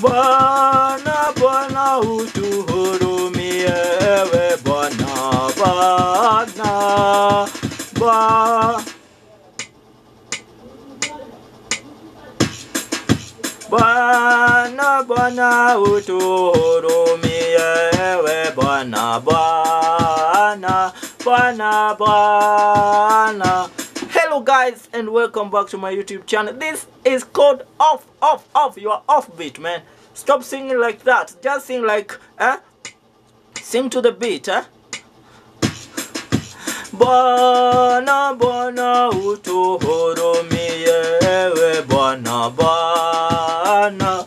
Bwana Bwana utuhurumie, ewe Bwana Bwana Bwana Bwana utuhurumie, ewe Bwana Bwana Bwana. Hello guys, and welcome back to my YouTube channel. This is called Off. You are offbeat, man. Stop singing like that. Just sing like, sing to the beat, Bwana Bwana utuhurumie, ewe Bwana Bwana.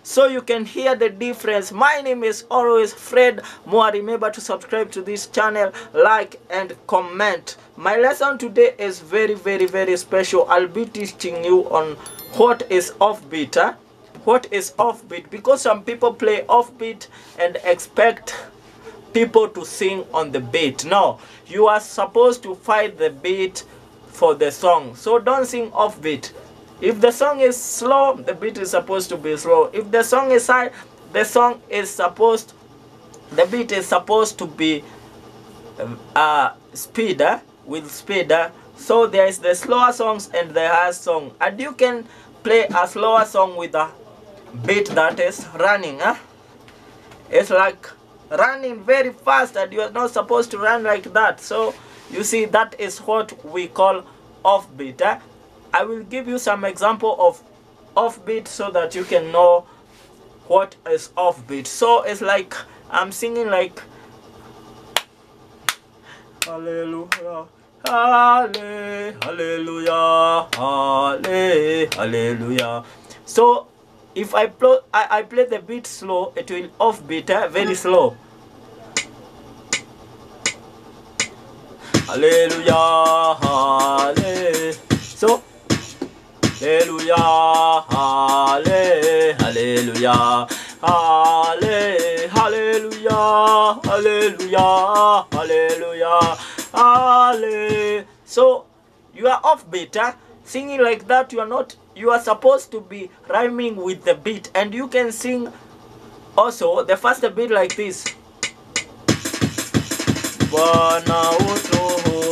So you can hear the difference. My name is always Fred Moa. Remember to subscribe to this channel, like and comment. My lesson today is very special. I'll be teaching you on what is offbeat. What is offbeat? Because some people play offbeat and expect people to sing on the beat. No, you are supposed to fight the beat for the song. So don't sing offbeat. If the song is slow, the beat is supposed to be slow. If the song is high, the beat is supposed to be speed, with speed. So there is the slower songs and the high song, and you can play a slower song with a beat that is running. It's like running very fast, and you are not supposed to run like that. So you see, that is what we call offbeat. I will give you some example of offbeat so that you can know what is offbeat. So it's like I'm singing like hallelujah, hallelujah, hallelujah. So if I play the beat slow, it will offbeat, very slow. Hallelujah, hallelujah. So hallelujah, hallelujah, hallelujah, hallelujah, hallelujah. So you are offbeat, singing like that. You are supposed to be rhyming with the beat, and you can sing also the faster beat like this. Bwana utuhurumie.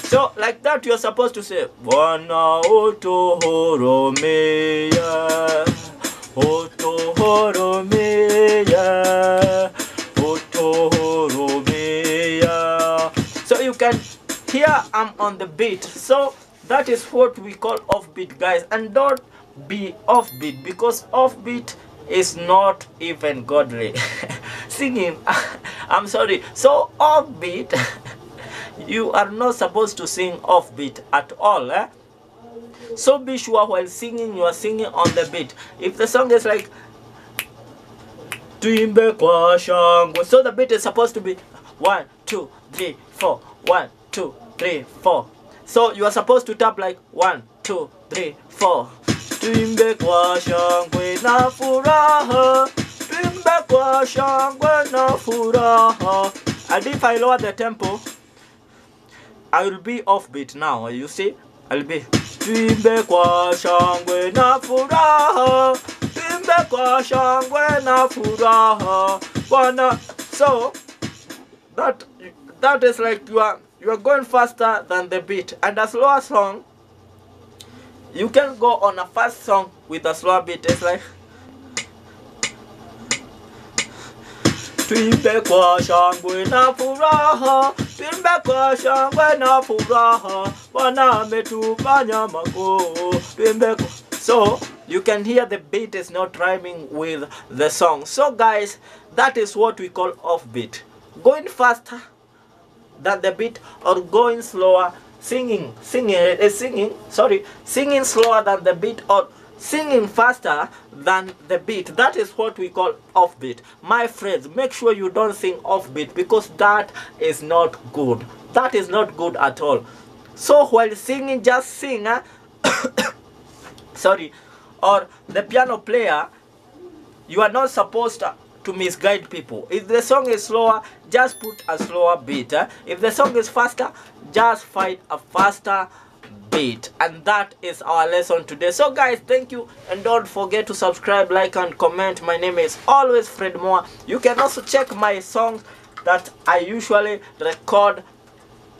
So like that you are supposed to say Bwana utuhurumie, utuhurumie. So you can hear I'm on the beat. So that is what we call offbeat, guys. And don't be offbeat, because offbeat is not even godly. Singing, I'm sorry. So offbeat, you are not supposed to sing offbeat at all. So be sure while singing, you are singing on the beat. If the song is like tuimbe kwa shangwe, so the beat is supposed to be 1 2 3 4, 1 2 3 4. So you are supposed to tap like 1 2 3 4. Tuimbe kwa shangwe na furaha, tuimbe kwa shangwe na furaha. And if I lower the tempo, I will be offbeat now. You see, I'll be tuimbe kwa shangwe na furaha, tuimbe kwa shangwe na furaha, Bwana. So that is like you are going faster than the beat. And a slower song, you can go on a fast song with a slower beat. It's like tuimbe kwa shangwe na furaha, tuimbe kwa shangwe na furaha, Bwana ametufanya makuu, tuimbe kwa. So you can hear the beat is not rhyming with the song. So guys, that is what we call offbeat. Going faster than the beat or going slower, singing slower than the beat or singing faster than the beat. That is what we call offbeat. My friends, make sure you don't sing offbeat, because that is not good. That is not good at all. So while singing, just sing. Sorry. Or the piano player, you are not supposed to misguide people. If the song is slower, just put a slower beat. If the song is faster, just find a faster beat. And that is our lesson today. So guys, thank you, and don't forget to subscribe, like and comment. My name is always Fred Moa. You can also check my songs that I usually record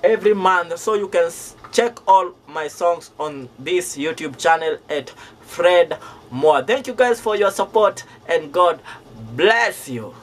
every month, so you can check all my songs on this YouTube channel at Fred Moa. Thank you guys for your support, and God bless you.